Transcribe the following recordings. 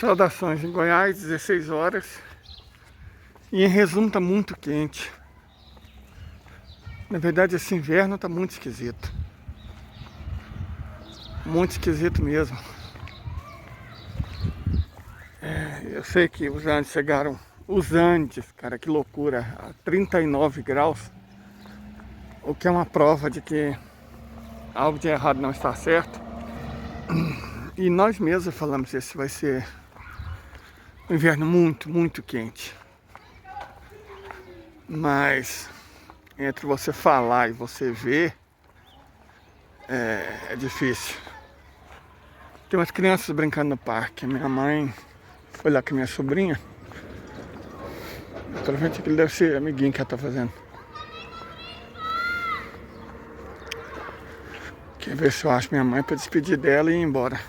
Saudações em Goiás, 16 horas. E em resumo tá muito quente. Na verdade esse inverno tá muito esquisito. Muito esquisito mesmo. Eu sei que os Andes chegaram... Os Andes, cara, que loucura! A 39 graus. O que é uma prova de que algo de errado não está certo. E nós mesmos falamos que esse vai ser um inverno muito, muito quente. Mas entre você falar e você ver, é difícil. Tem umas crianças brincando no parque. Minha mãe foi lá com a minha sobrinha. Provavelmente aquele deve ser amiguinho que ela tá fazendo. Quer ver se eu acho minha mãe para despedir dela e ir embora.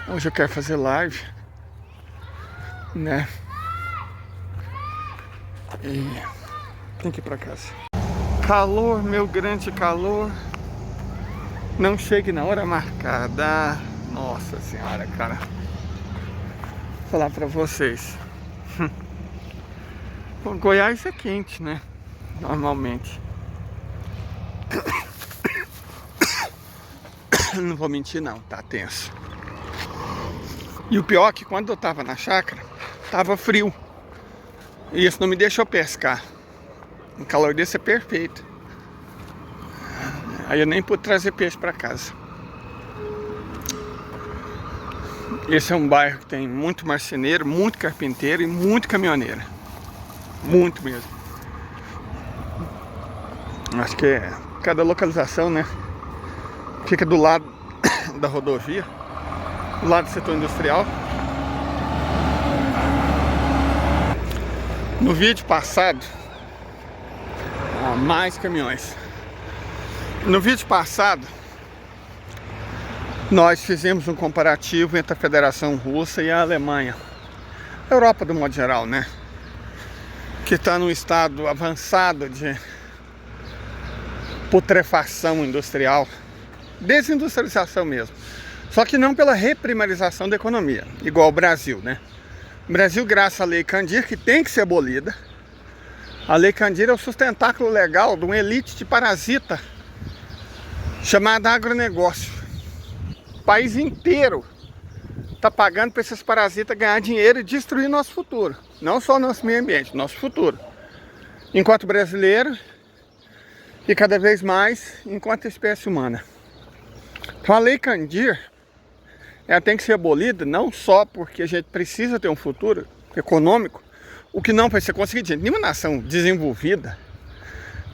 Hoje eu quero fazer live, né? E tem que ir pra casa. Calor, meu grande calor. Não chegue na hora marcada. Nossa senhora, cara. Vou falar pra vocês. Bom, Goiás é quente, né? Normalmente. Não vou mentir não, tá tenso. E o pior é que quando eu tava na chácara, tava frio. E isso não me deixou pescar. O calor desse é perfeito. Aí eu nem pude trazer peixe pra casa. Esse é um bairro que tem muito marceneiro, muito carpinteiro e muito caminhoneiro. Muito mesmo. Acho que cada localização, né, fica do lado da rodovia, do lado do setor industrial. No vídeo passado, mais caminhões. No vídeo passado, nós fizemos um comparativo entre a Federação Russa e a Alemanha. A Europa, do modo geral, né? Que está num estado avançado de putrefação industrial, desindustrialização mesmo. Só que não pela reprimarização da economia, igual o Brasil, né? O Brasil, graças à Lei Candir, que tem que ser abolida. A Lei Candir é o sustentáculo legal de uma elite de parasita chamada agronegócio. O país inteiro está pagando para esses parasitas ganhar dinheiro e destruir nosso futuro. Não só nosso meio ambiente, nosso futuro. Enquanto brasileiro e cada vez mais enquanto espécie humana. Então a Lei Candir, ela tem que ser abolida não só porque a gente precisa ter um futuro econômico, o que não vai ser conseguido. Gente, nenhuma nação desenvolvida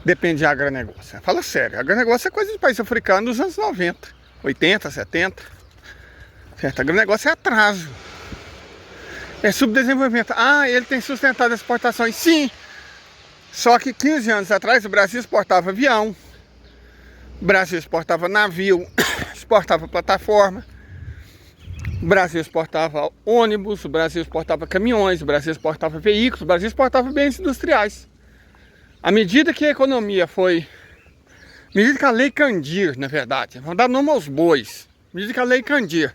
depende de agronegócio. Fala sério, agronegócio é coisa de país africano dos anos 90, 80, 70. Certo? Agronegócio é atraso. É subdesenvolvimento. Ah, ele tem sustentado as exportações. Sim. Só que 15 anos atrás o Brasil exportava avião. O Brasil exportava navio. Exportava plataforma. O Brasil exportava ônibus. O Brasil exportava caminhões. O Brasil exportava veículos. O Brasil exportava bens industriais. À medida que a economia foi... À medida que a Lei Candir, na verdade, vamos dar nome aos bois. À medida que a Lei Candir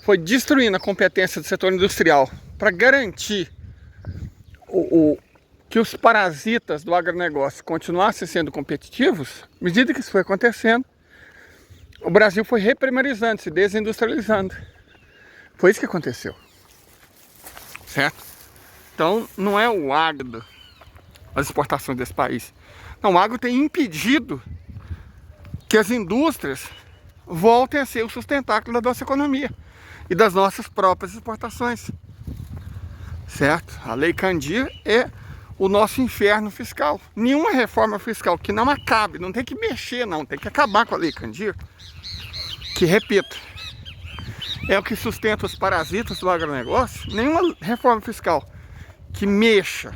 foi destruindo a competência do setor industrial para garantir que os parasitas do agronegócio continuassem sendo competitivos, à medida que isso foi acontecendo, o Brasil foi reprimarizando, se desindustrializando. Foi isso que aconteceu. Certo? Então, não é o agro as exportações desse país. Não, o agro tem impedido que as indústrias voltem a ser o sustentáculo da nossa economia e das nossas próprias exportações. Certo? A Lei Candir é o nosso inferno fiscal. Nenhuma reforma fiscal que não acabe, não tem que mexer não, tem que acabar com a Lei Candir, que, repito, é o que sustenta os parasitas do agronegócio. Nenhuma reforma fiscal que mexa,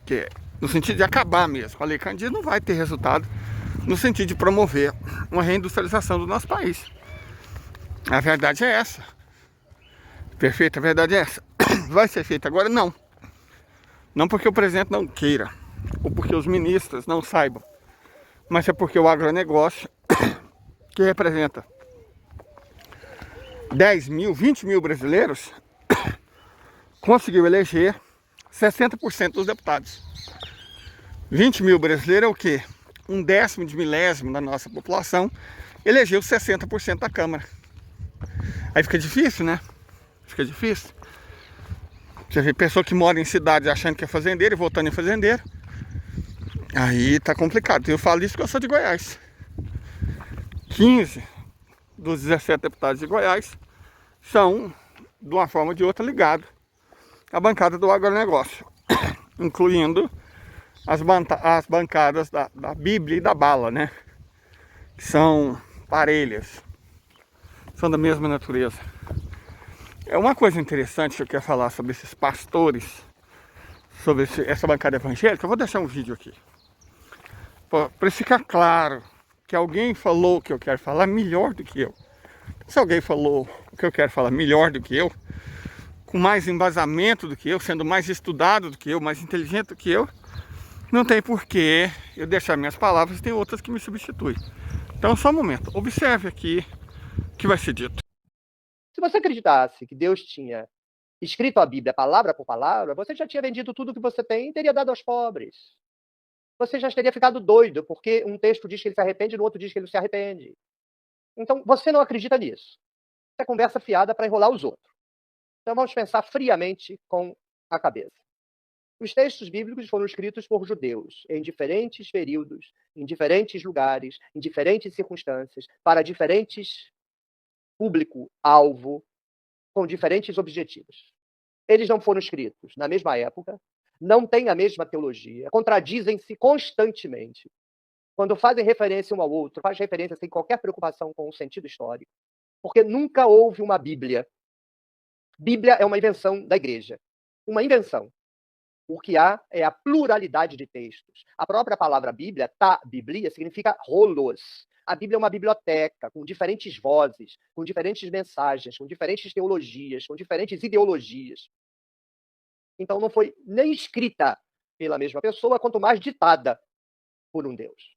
que é no sentido de acabar mesmo com a Lei Candir, não vai ter resultado no sentido de promover uma reindustrialização do nosso país. A verdade é essa. Perfeito, a verdade é essa. Vai ser feito agora? Não. Não porque o presidente não queira, ou porque os ministros não saibam, mas é porque o agronegócio, que representa 10 mil, 20 mil brasileiros, conseguiu eleger 60% dos deputados. 20 mil brasileiros é o quê? 1/10 de milésimo da nossa população elegeu 60% da Câmara. Aí fica difícil, né? Fica difícil. Você vê pessoa que mora em cidade achando que é fazendeiro e votando em fazendeiro. Aí tá complicado. Eu falo isso porque eu sou de Goiás. 15 dos 17 deputados de Goiás são, de uma forma ou de outra, ligados à bancada do agronegócio, incluindo as bancadas da Bíblia e da Bala, né? Que são parelhas, são da mesma natureza. É uma coisa interessante que eu quero falar sobre esses pastores, sobre essa bancada evangélica. Eu vou deixar um vídeo aqui, para ficar claro que alguém falou o que eu quero falar melhor do que eu. Se alguém falou o que eu quero falar melhor do que eu, com mais embasamento do que eu, sendo mais estudado do que eu, mais inteligente do que eu, não tem porquê eu deixar minhas palavras, tem outras que me substituem. Então só um momento, observe aqui o que vai ser dito. Se você acreditasse que Deus tinha escrito a Bíblia palavra por palavra, você já tinha vendido tudo que você tem e teria dado aos pobres. Você já teria ficado doido, porque um texto diz que ele se arrepende, no outro diz que ele não se arrepende. Então, você não acredita nisso. Isso é conversa fiada para enrolar os outros. Então, vamos pensar friamente com a cabeça. Os textos bíblicos foram escritos por judeus, em diferentes períodos, em diferentes lugares, em diferentes circunstâncias, para diferentes público-alvo, com diferentes objetivos. Eles não foram escritos na mesma época, não têm a mesma teologia, contradizem-se constantemente. Quando fazem referência um ao outro, faz referência sem qualquer preocupação com o sentido histórico, porque nunca houve uma Bíblia. Bíblia é uma invenção da igreja. Uma invenção. O que há é a pluralidade de textos. A própria palavra Bíblia, biblia, significa rolos. A Bíblia é uma biblioteca com diferentes vozes, com diferentes mensagens, com diferentes teologias, com diferentes ideologias. Então não foi nem escrita pela mesma pessoa, quanto mais ditada por um Deus.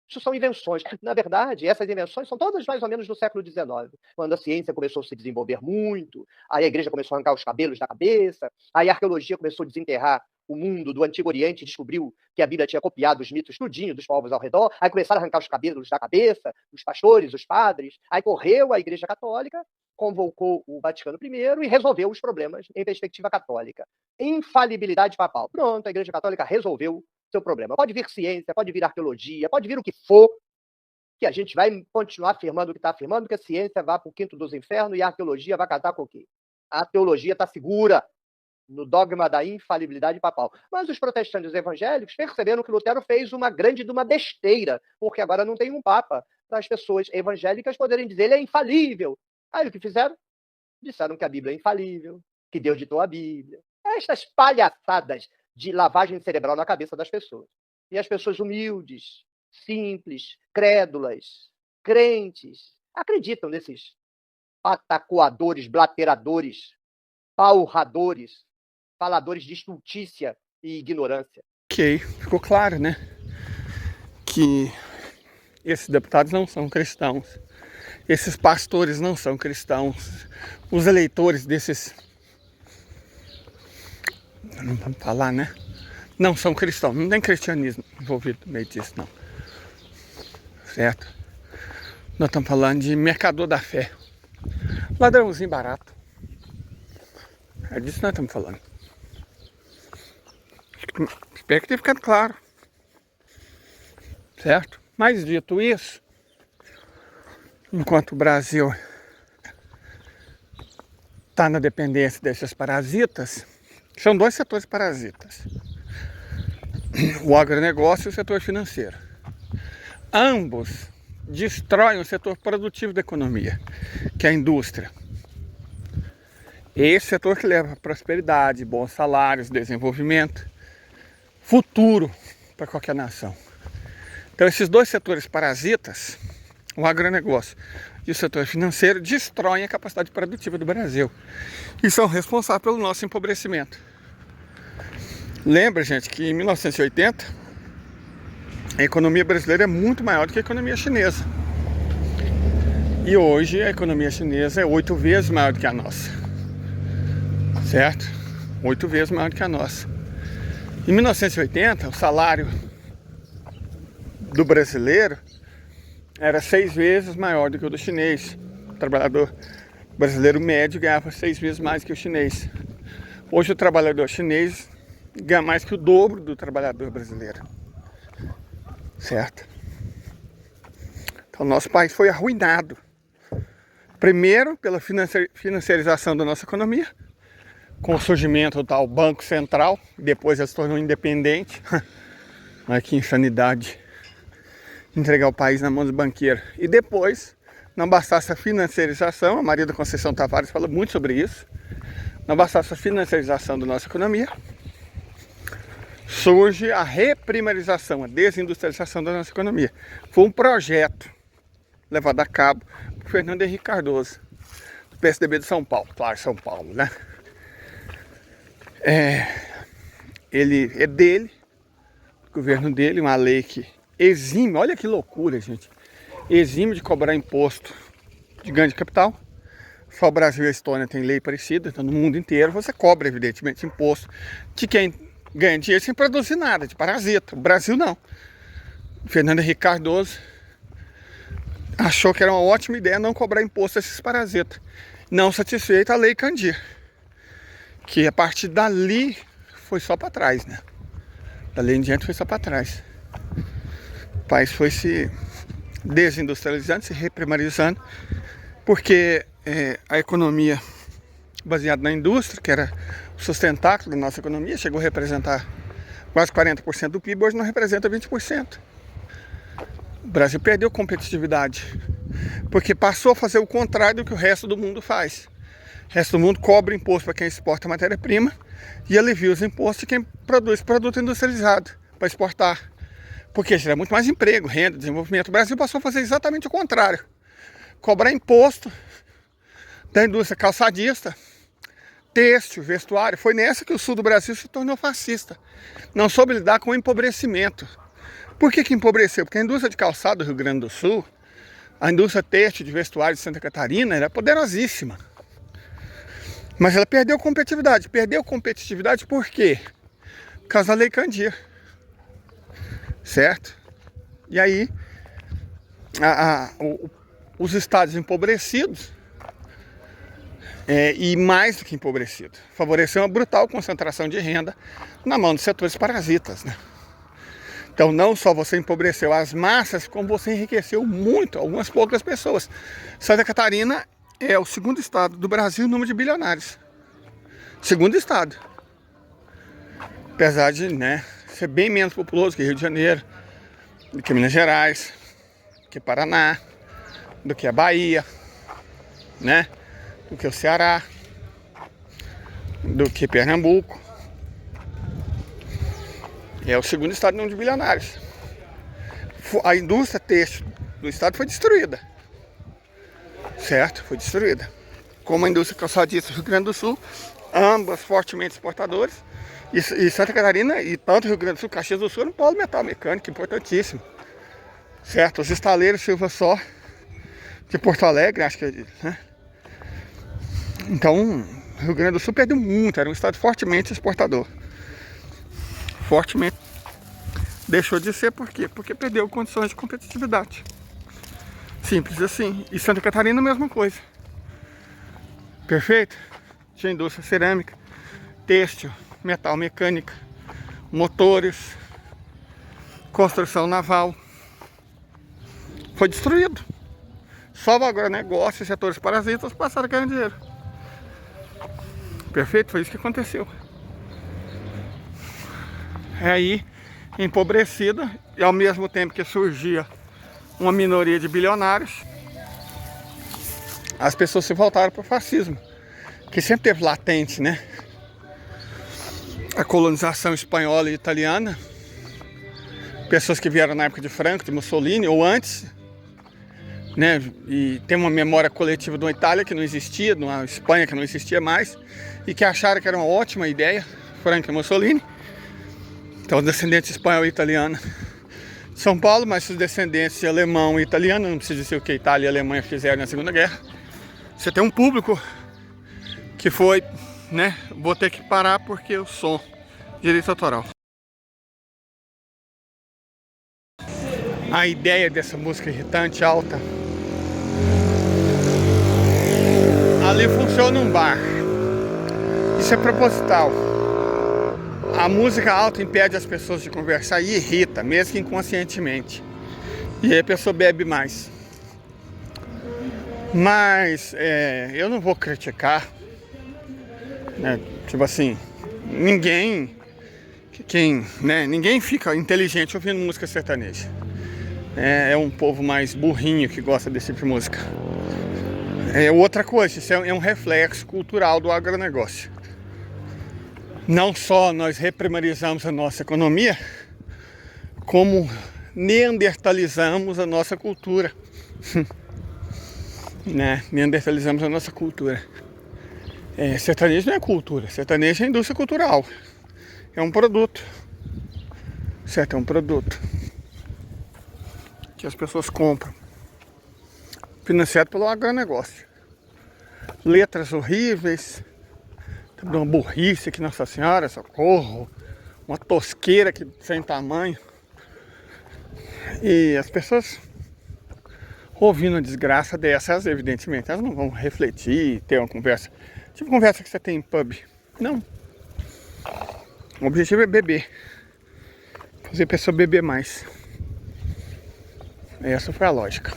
Isso são invenções. Na verdade, essas invenções são todas mais ou menos no século XIX, quando a ciência começou a se desenvolver muito, aí a igreja começou a arrancar os cabelos da cabeça, aí a arqueologia começou a desenterrar o mundo do Antigo Oriente, descobriu que a Bíblia tinha copiado os mitos tudinho dos povos ao redor, aí começaram a arrancar os cabelos da cabeça, os pastores, os padres, aí correu a Igreja Católica, convocou o Vaticano I e resolveu os problemas em perspectiva católica. Infalibilidade papal. Pronto, a Igreja Católica resolveu seu problema. Pode vir ciência, pode vir arqueologia, pode vir o que for, que a gente vai continuar afirmando o que está afirmando, que a ciência vai para o quinto dos infernos e a arqueologia vai catar com o quê? A teologia está segura no dogma da infalibilidade papal. Mas os protestantes evangélicos perceberam que Lutero fez uma grande de uma besteira, porque agora não tem um papa para as pessoas evangélicas poderem dizer ele é infalível. Aí o que fizeram? Disseram que a Bíblia é infalível, que Deus ditou a Bíblia. Estas palhaçadas de lavagem cerebral na cabeça das pessoas. E as pessoas humildes, simples, crédulas, crentes, acreditam nesses patacoadores, blateradores, palradores, faladores de estultícia e ignorância. Ok, ficou claro, né? Que esses deputados não são cristãos. Esses pastores não são cristãos. Os eleitores desses... não vamos falar, né? Não são cristãos. Não tem cristianismo envolvido no meio disso, não. Certo? Nós estamos falando de mercador da fé. Ladrãozinho barato. É disso que nós estamos falando. Espero que tenha ficado claro. Certo? Mas dito isso, enquanto o Brasil está na dependência desses parasitas, são dois setores parasitas: o agronegócio e o setor financeiro. Ambos destroem o setor produtivo da economia, que é a indústria. Esse setor que leva a prosperidade, bons salários, desenvolvimento, futuro para qualquer nação. Então esses dois setores parasitas, o agronegócio e o setor financeiro, destroem a capacidade produtiva do Brasil e são responsáveis pelo nosso empobrecimento. Lembra, gente, que em 1980 a economia brasileira é muito maior do que a economia chinesa. E hoje a economia chinesa é 8 vezes maior do que a nossa. Certo? 8 vezes maior do que a nossa. Em 1980, o salário do brasileiro era 6 vezes maior do que o do chinês. O trabalhador brasileiro médio ganhava 6 vezes mais que o chinês. Hoje o trabalhador chinês ganha mais que o dobro do trabalhador brasileiro. Certo? Então nosso país foi arruinado. Primeiro pela financiarização da nossa economia, com o surgimento do tal Banco Central, depois ele se tornou independente. Olha que insanidade, entregar o país na mão dos banqueiros. E depois, não bastasse a financiarização, a Maria da Conceição Tavares fala muito sobre isso, não bastasse a financiarização da nossa economia, surge a reprimarização, a desindustrialização da nossa economia. Foi um projeto levado a cabo por Fernando Henrique Cardoso, do PSDB de São Paulo, claro, São Paulo, né? Ele é dele, do governo dele, uma lei que exime, olha que loucura, gente, exime de cobrar imposto de ganho de capital. Só o Brasil e a Estônia têm lei parecida, então no mundo inteiro você cobra, evidentemente, imposto de quem ganha dinheiro sem produzir nada, de parasita. O Brasil não. Fernando Henrique Cardoso achou que era uma ótima ideia não cobrar imposto a esses parasitas. Não satisfeito, a lei Candir, que a partir dali foi só para trás, né? Dali em diante foi só para trás. O país foi se desindustrializando, se reprimarizando, porque a economia baseada na indústria, que era o sustentáculo da nossa economia, chegou a representar quase 40% do PIB, hoje não representa 20%. O Brasil perdeu competitividade, porque passou a fazer o contrário do que o resto do mundo faz. O resto do mundo cobra imposto para quem exporta matéria-prima e alivia os impostos de quem produz produto industrializado para exportar. Porque gera muito mais emprego, renda, desenvolvimento. O Brasil passou a fazer exatamente o contrário. Cobrar imposto da indústria calçadista, têxtil, vestuário. Foi nessa que o sul do Brasil se tornou fascista. Não soube lidar com o empobrecimento. Por que empobreceu? Porque a indústria de calçado do Rio Grande do Sul, a indústria têxtil de vestuário de Santa Catarina era poderosíssima. Mas ela perdeu competitividade. Perdeu competitividade por quê? Por causa da Lei Candir. Certo? E aí, os estados empobrecidos, e mais do que empobrecidos, favoreceu uma brutal concentração de renda na mão dos setores parasitas, né? Então não só você empobreceu as massas, como você enriqueceu muito algumas poucas pessoas. Santa Catarina é o segundo estado do Brasil em número de bilionários. Segundo estado. Apesar de, né, ser bem menos populoso que Rio de Janeiro, do que Minas Gerais, do que Paraná, do que a Bahia, né, do que o Ceará, do que Pernambuco. É o segundo estado em número de bilionários. A indústria têxtil do estado foi destruída. Certo? Foi destruída. Como a indústria calçadista do Rio Grande do Sul, ambas fortemente exportadores. E Santa Catarina e tanto Rio Grande do Sul, Caxias do Sul, era um polo metal mecânico importantíssimo. Certo? Os estaleiros Silva Só de Porto Alegre, acho que, né? Então, o Rio Grande do Sul perdeu muito, era um estado fortemente exportador. Fortemente. Deixou de ser por quê? Porque perdeu condições de competitividade. Simples assim. E Santa Catarina a mesma coisa. Perfeito? Tinha indústria cerâmica, têxtil, metal mecânica, motores, construção naval. Foi destruído. Só agora negócios e setores parasitas passaram a ganhar dinheiro. Perfeito? Foi isso que aconteceu. Aí, empobrecida, e ao mesmo tempo que surgia uma minoria de bilionários, as pessoas se voltaram para o fascismo, que sempre teve latente, né? A colonização espanhola e italiana, pessoas que vieram na época de Franco, de Mussolini, ou antes, né? E tem uma memória coletiva de uma Itália que não existia, de uma Espanha que não existia mais, e que acharam que era uma ótima ideia, Franco e Mussolini. Então, os descendentes espanhol e italiano São Paulo, mas seus descendentes de alemão e italiano, não precisa dizer o que Itália e Alemanha fizeram na Segunda Guerra. Você tem um público que foi, né? Vou ter que parar porque o som, direito autoral. A ideia dessa música irritante, alta, ali funciona um bar. Isso é proposital. A música alta impede as pessoas de conversar e irrita, mesmo que inconscientemente. E aí a pessoa bebe mais. Mas eu não vou criticar, né? Tipo assim, ninguém fica inteligente ouvindo música sertaneja. É um povo mais burrinho que gosta desse tipo de música. Outra coisa, isso é um reflexo cultural do agronegócio. Não só nós reprimarizamos a nossa economia, como neandertalizamos a nossa cultura. Né? Neandertalizamos a nossa cultura. Sertanejo não é cultura, sertanejo é indústria cultural. É um produto. Certo? É um produto que as pessoas compram, financiado pelo agronegócio. Letras horríveis, uma burrice que Nossa Senhora, socorro, uma tosqueira que sem tamanho. E as pessoas ouvindo uma desgraça dessas, evidentemente, elas não vão refletir, ter uma conversa, tipo conversa que você tem em pub. Não. O objetivo é beber, fazer a pessoa beber mais. Essa foi a lógica.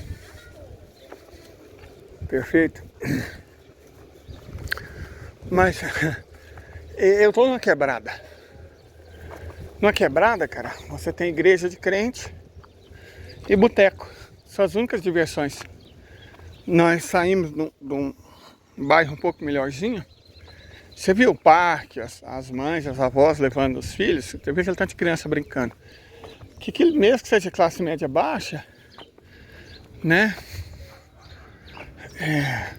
Perfeito? Mas eu tô numa quebrada. Numa quebrada, cara, você tem igreja de crente e boteco. São as únicas diversões. Nós saímos de um bairro um pouco melhorzinho. Você viu o parque, as mães, as avós levando os filhos. Você vê aquele tanto de criança brincando. Que aquilo mesmo que seja classe média baixa, né?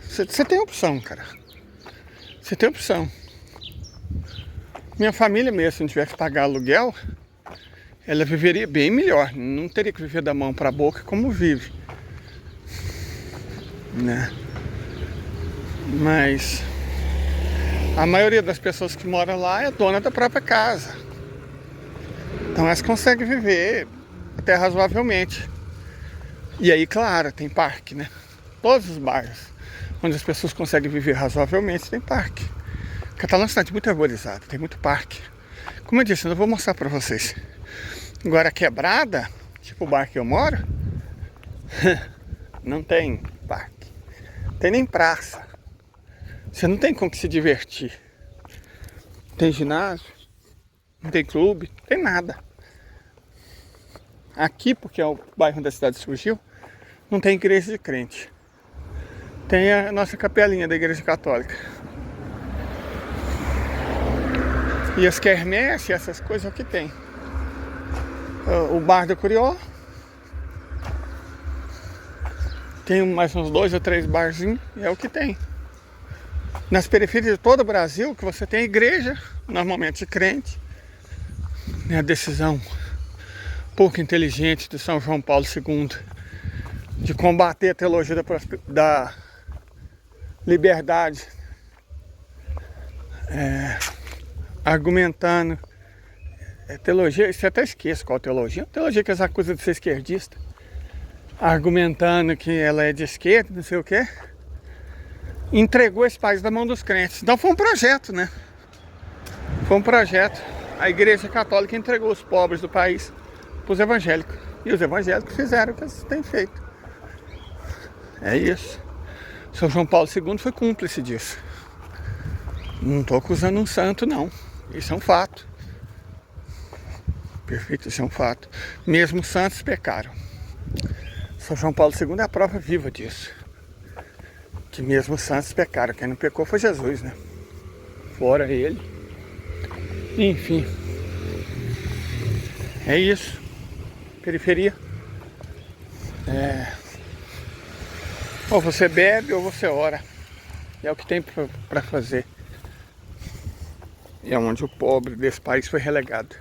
Você tem opção, cara. Você tem opção. Minha família mesmo, se não tivesse que pagar aluguel, ela viveria bem melhor. Não teria que viver da mão para a boca como vive, né? Mas a maioria das pessoas que moram lá é dona da própria casa. Então elas conseguem viver até razoavelmente. E aí, claro, tem parque, né? Todos os bairros onde as pessoas conseguem viver razoavelmente tem parque. Catalão é uma cidade muito arborizada, tem muito parque. Como eu disse, eu não vou mostrar pra vocês. Agora a quebrada, tipo o bairro que eu moro, não tem parque. Tem nem praça. Você não tem como se divertir. Não tem ginásio, não tem clube, não tem nada. Aqui, porque é o bairro onde a cidade surgiu, não tem igreja de crente. Tem a nossa capelinha da igreja católica. E as quermesses, essas coisas é o que tem. O bar do Curió. Tem mais uns 2 ou 3 barzinhos, é o que tem. Nas periferias de todo o Brasil, que você tem igreja, normalmente crente. É a decisão pouco inteligente de São João Paulo II de combater a teologia da liberdade, argumentando teologia, você até esquece qual teologia que eles acusam de ser esquerdista, argumentando que ela é de esquerda, não sei o que, entregou esse país na mão dos crentes. Então foi um projeto, né? Foi um projeto. A igreja católica entregou os pobres do país para os evangélicos, e os evangélicos fizeram o que eles têm feito. É isso. São João Paulo II foi cúmplice disso. Não estou acusando um santo, não. Isso é um fato. Perfeito, isso é um fato. Mesmo os santos pecaram. São João Paulo II é a prova viva disso. Que mesmo os santos pecaram. Quem não pecou foi Jesus, né? Fora ele. Enfim. É isso. Periferia. Ou você bebe ou você ora. É o que tem para fazer. E é onde o pobre desse país foi relegado.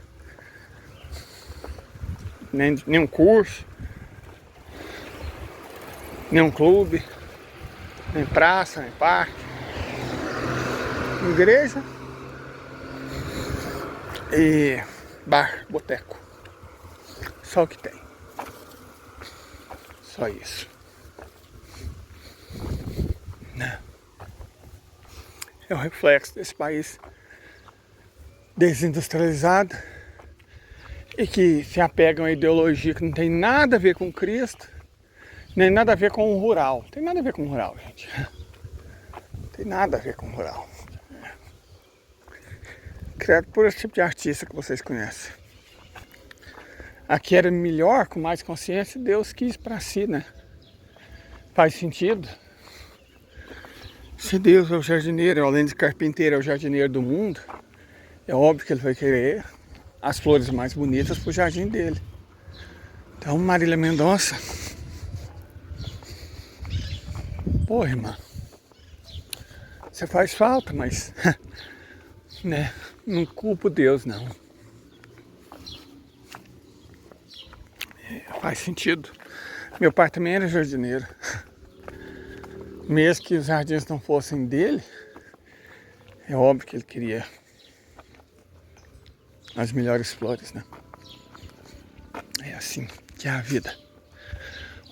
nenhum curso, nenhum clube, nem praça, nem parque. Igreja e bar, boteco. Só o que tem. Só isso. É o reflexo desse país desindustrializado e que se apegam a ideologia que não tem nada a ver com Cristo, nem nada a ver com o rural. Tem nada a ver com o rural, gente. Tem nada a ver com o rural. Criado por esse tipo de artista que vocês conhecem. Aqui era melhor, com mais consciência, Deus quis para si, né? Faz sentido. Se Deus é o jardineiro, além de carpinteiro, é o jardineiro do mundo, é óbvio que ele vai querer as flores mais bonitas pro jardim dele. Então, Marília Mendonça, pô, irmã, você faz falta, mas né, não culpo Deus, não. Faz sentido. Meu pai também era jardineiro. Mesmo que os jardins não fossem dele, é óbvio que ele queria as melhores flores, né? É assim que é a vida.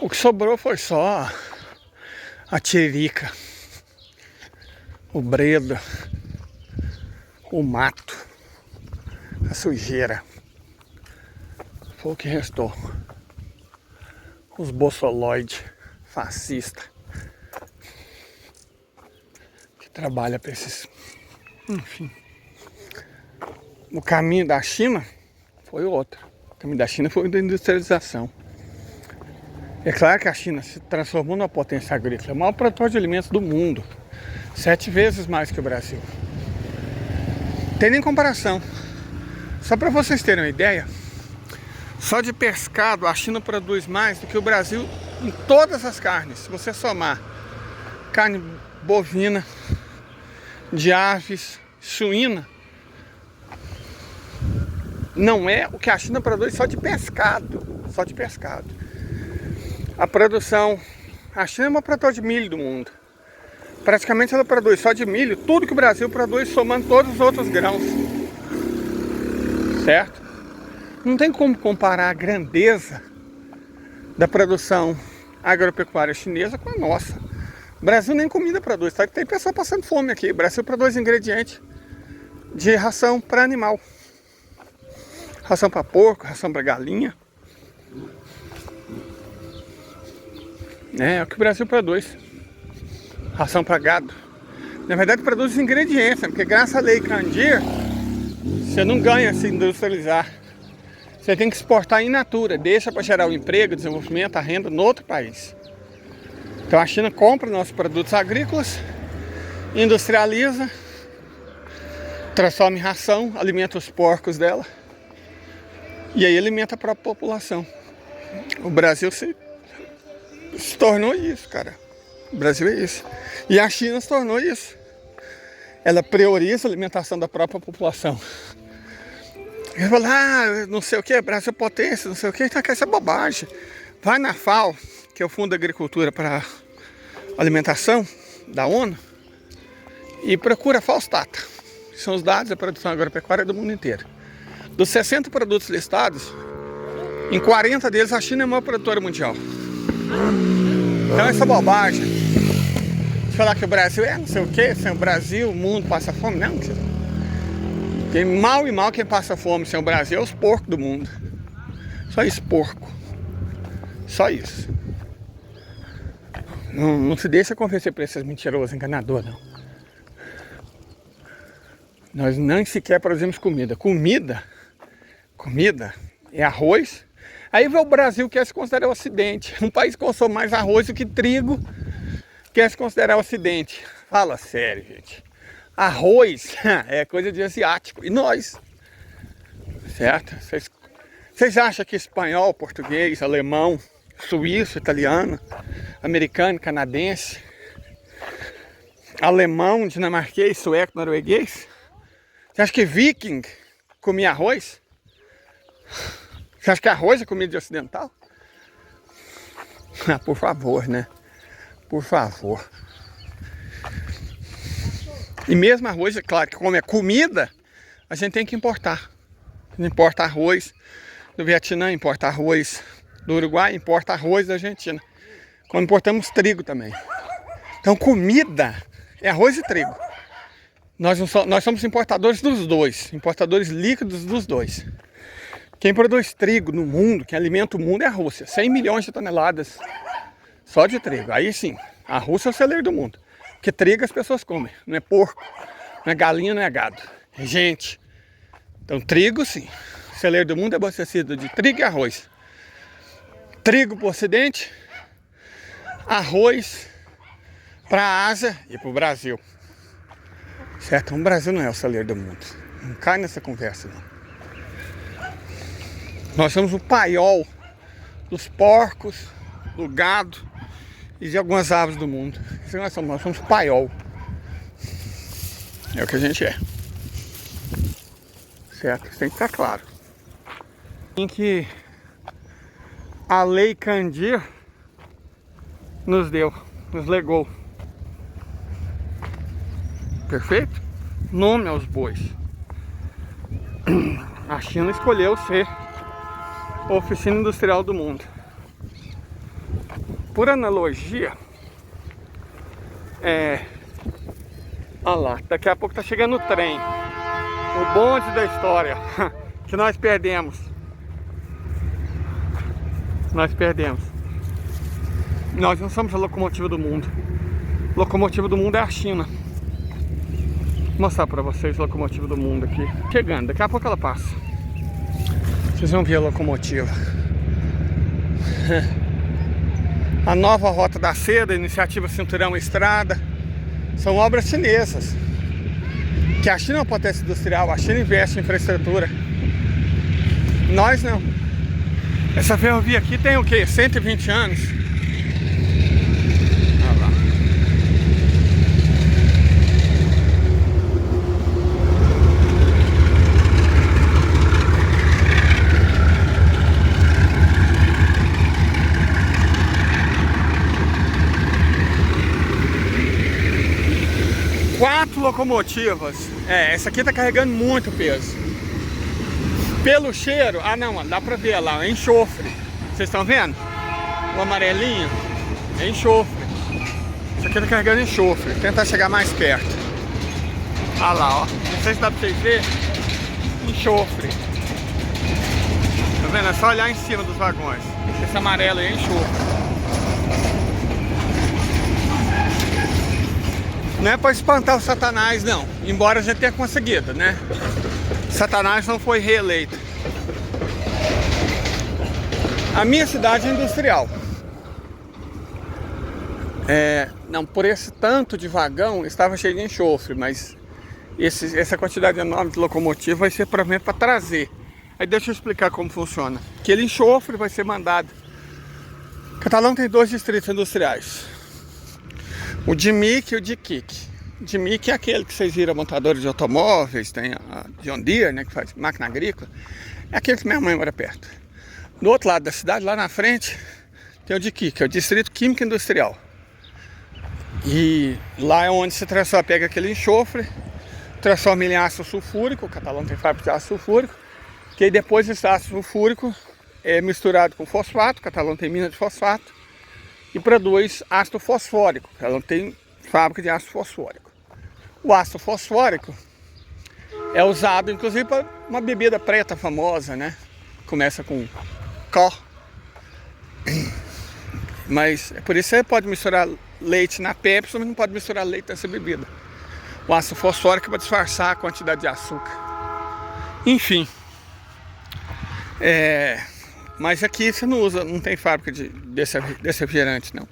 O que sobrou foi só a tiririca, o bredo, o mato, a sujeira. Foi o que restou. Os bolsoloides fascistas que trabalham para esses... Enfim. O caminho da China foi outro. O caminho da China foi o da industrialização. É claro que a China se transformou numa potência agrícola. É o maior produtor de alimentos do mundo. 7 vezes mais que o Brasil. Tem nem comparação. Só para vocês terem uma ideia, só de pescado a China produz mais do que o Brasil em todas as carnes. Se você somar carne bovina, de aves, suína, não é o que a China produz só de pescado. Só de pescado. A produção... A China é uma produtora de milho do mundo. Praticamente ela produz só de milho tudo que o Brasil produz, somando todos os outros grãos. Certo? Não tem como comparar a grandeza da produção agropecuária chinesa com a nossa. O Brasil nem comida produz, tá? Tem pessoa passando fome aqui. O Brasil produz ingredientes de ração para animal. Ração para porco, ração para galinha. É o que o Brasil produz. Ração para gado. Na verdade produz ingredientes, porque graças à lei Candir, você não ganha se industrializar. Você tem que exportar in natura, deixa para gerar o emprego, desenvolvimento, a renda no outro país. Então a China compra nossos produtos agrícolas, industrializa, transforma em ração, alimenta os porcos dela e aí alimenta a própria população. O Brasil se tornou isso, cara. O Brasil é isso. E a China se tornou isso. Ela prioriza a alimentação da própria população. Eu vou lá, não sei o que, Brasil potência, não sei o que, então essa é bobagem. Vai na FAO, que é o Fundo da Agricultura para Alimentação da ONU, e procura a FAO-Stata. São os dados da produção agropecuária do mundo inteiro. Dos 60 produtos listados, em 40 deles a China é a maior produtora mundial. Então essa bobagem de falar que o Brasil é não sei o que, sem o Brasil o mundo passa fome, não. Quem mal e mal quem passa fome sem o Brasil é os porcos do mundo. Só isso, porco. Só isso. Não se deixa convencer por esses mentirosos, enganadores, não. Nós nem sequer produzimos comida. Comida é arroz. Aí o Brasil quer se considerar o Ocidente. Um país que consome mais arroz do que trigo quer se considerar o Ocidente. Fala sério, gente. Arroz é coisa de asiático. E nós? Certo? Vocês acham que espanhol, português, alemão, suíço, italiano, americano, canadense, alemão, dinamarquês, sueco, norueguês? Você acha que viking comia arroz? Você acha que arroz é comida de ocidental? Ah, por favor, né? Por favor. E mesmo arroz, é claro que como é comida, a gente tem que importar. Importa arroz do Vietnã, importa arroz do Uruguai, importa arroz da Argentina. Como importamos trigo também. Então comida é arroz e trigo. Nós somos importadores dos dois, importadores líquidos dos dois. Quem produz trigo no mundo, quem alimenta o mundo é a Rússia. 100 milhões de toneladas só de trigo. Aí sim, a Rússia é o celeiro do mundo. Porque trigo as pessoas comem, não é porco, não é galinha, não é gado, é gente. Então trigo sim, o celeiro do mundo é abastecido de trigo e arroz. Trigo para o Ocidente, arroz para a Ásia e para o Brasil. Certo? Então, o Brasil não é o celeiro do mundo. Não cai nessa conversa, não. Nós somos o paiol dos porcos, do gado e de algumas aves do mundo. Isso nós somos o paiol. É o que a gente é. Certo? Isso tem que ficar claro. Em que a lei Candir nos deu, nos legou. Perfeito? Nome aos bois. A China escolheu ser a oficina industrial do mundo. Por analogia, olha lá, daqui a pouco tá chegando o trem, o bonde da história, que nós perdemos. Nós perdemos. Nós não somos a locomotiva do mundo. A locomotiva do mundo é a China. Vou mostrar pra vocês a locomotiva do mundo aqui. Chegando, daqui a pouco ela passa. Vocês vão ver a locomotiva. A nova Rota da Seda, a iniciativa Cinturão Estrada, são obras chinesas. Que a China é uma potência industrial, a China investe em infraestrutura. Nós não. Essa ferrovia aqui tem o quê? 120 anos? Olha lá. Quatro locomotivas. Essa aqui tá carregando muito peso. Pelo cheiro, não, dá pra ver lá, é enxofre. Vocês estão vendo? O amarelinho é enxofre. Isso aqui tá carregando enxofre. Vou tentar chegar mais perto. Olha lá, ó. Não sei se dá pra vocês verem. Enxofre. Tá vendo? É só olhar em cima dos vagões. Esse amarelo aí é enxofre. Não é para espantar o Satanás, não. Embora já tenha conseguido, né? Satanás não foi reeleito. A minha cidade é industrial. Não, por esse tanto de vagão estava cheio de enxofre, mas essa quantidade enorme de locomotiva vai ser provavelmente para trazer. Aí deixa eu explicar como funciona. Aquele enxofre vai ser mandado. Catalão tem 2 distritos industriais. O de Mick e o de Kik. O de Mick é aquele que vocês viram, montadores de automóveis, tem a John Deere, né, que faz máquina agrícola. É aquele que minha mãe mora perto. Do outro lado da cidade, lá na frente, tem o de Kik, é o Distrito Químico Industrial. E lá é onde se transforma, pega aquele enxofre, transforma ele em ácido sulfúrico. O Catalão tem fábrica de ácido sulfúrico, que aí depois esse ácido sulfúrico é misturado com fosfato. O Catalão tem mina de fosfato e produz ácido fosfórico. Ela tem fábrica de ácido fosfórico. O ácido fosfórico é usado inclusive para uma bebida preta famosa, né? Começa com Có. Mas é por isso que você pode misturar leite na Pepsi, mas não pode misturar leite nessa bebida. O ácido fosfórico é para disfarçar a quantidade de açúcar. Enfim. Mas aqui você não usa, não tem fábrica desse refrigerante, não.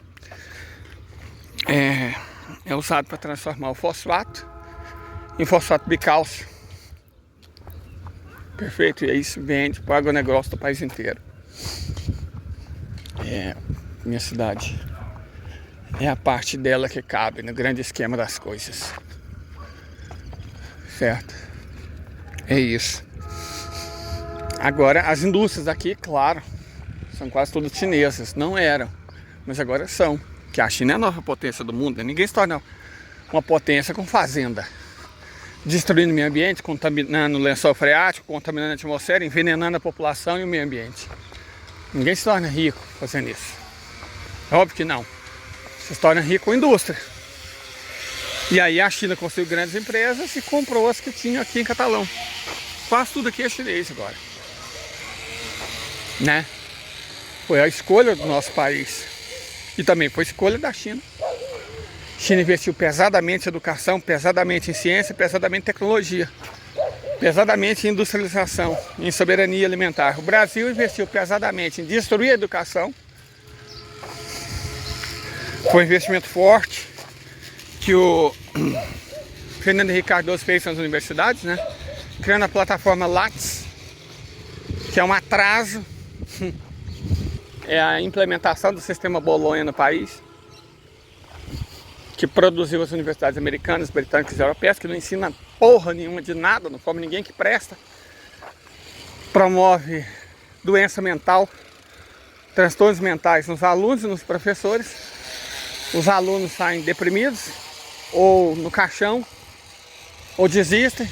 É usado para transformar o fosfato em fosfato bicálcio. Perfeito? E aí se vende para o agronegócio do país inteiro. Minha cidade é a parte dela que cabe no grande esquema das coisas. Certo? É isso. Agora, as indústrias aqui, claro, são quase todas chinesas. Não eram, mas agora são. Que a China é a nova potência do mundo. Ninguém se torna uma potência com fazenda. Destruindo o meio ambiente, contaminando o lençol freático, contaminando a atmosfera, envenenando a população e o meio ambiente. Ninguém se torna rico fazendo isso. É óbvio que não. Se torna rico com indústria. E aí a China construiu grandes empresas e comprou as que tinham aqui em Catalão. Quase tudo aqui é chinês agora. Né? Foi a escolha do nosso país. E também foi a escolha da China. A China investiu pesadamente em educação, pesadamente em ciência, pesadamente em tecnologia. Pesadamente em industrialização, em soberania alimentar. O Brasil investiu pesadamente em destruir a educação. Foi um investimento forte que o Fernando Henrique Cardoso fez nas universidades, né? Criando a plataforma Lattes, que é um atraso, é a implementação do sistema Bolonha no país, que produziu as universidades americanas, britânicas e europeias, que não ensina porra nenhuma de nada, não forma ninguém que presta, promove doença mental, transtornos mentais nos alunos e nos professores. Os alunos saem deprimidos, ou no caixão, ou desistem,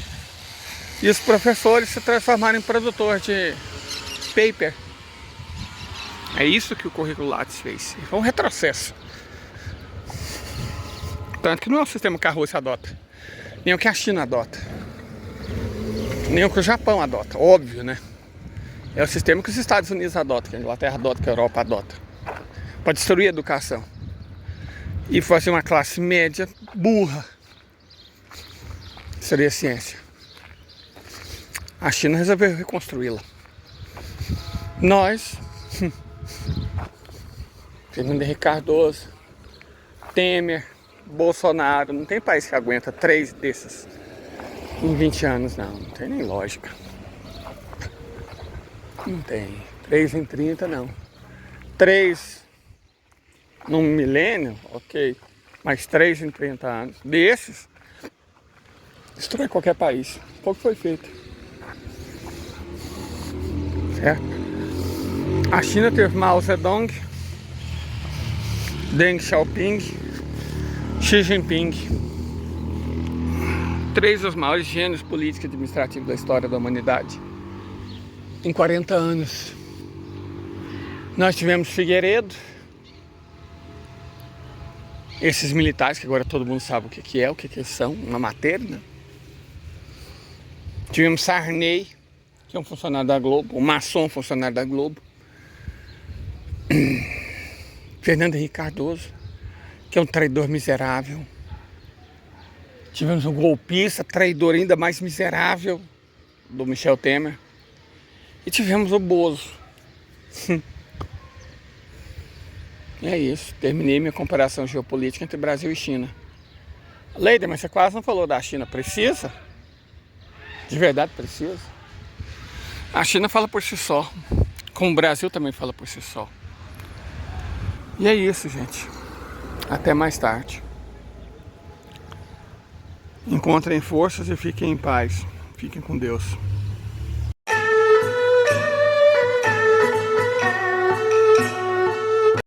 e os professores se transformaram em produtor de paper. É isso que o currículo Lattes fez. Foi um retrocesso. Tanto que não é o sistema que a Rússia adota, nem o que a China adota, nem o que o Japão adota, óbvio, né? É o sistema que os Estados Unidos adotam, que a Inglaterra adota, que a Europa adota, para destruir a educação e fazer uma classe média burra. Seria a ciência. A China resolveu reconstruí-la. Nós, Fernando Henrique Cardoso, Temer, Bolsonaro, não tem país que aguenta 3 desses em 20 anos, não tem nem lógica. Não tem. 3 em 30, não. 3 num milênio, ok. Mas 3 em 30 anos. Desses, destrói qualquer país. Foi o que foi feito. Certo? A China teve Mao Zedong, Deng Xiaoping, Xi Jinping. 3 dos maiores gênios políticos e administrativos da história da humanidade. Em 40 anos. Nós tivemos Figueiredo. Esses militares, que agora todo mundo sabe o que é, o que eles são, uma matéria, né? Tivemos Sarney, que é um funcionário da Globo, um maçom funcionário da Globo. Fernando Henrique Cardoso, que é um traidor miserável. Tivemos um golpista, traidor ainda mais miserável, do Michel Temer. E tivemos o Bozo. É isso, terminei minha comparação geopolítica entre Brasil e China. Leida, mas você quase não falou da China. Precisa? De verdade precisa? A China fala por si só, como o Brasil também fala por si só. E é isso, gente. Até mais tarde. Encontrem forças e fiquem em paz. Fiquem com Deus.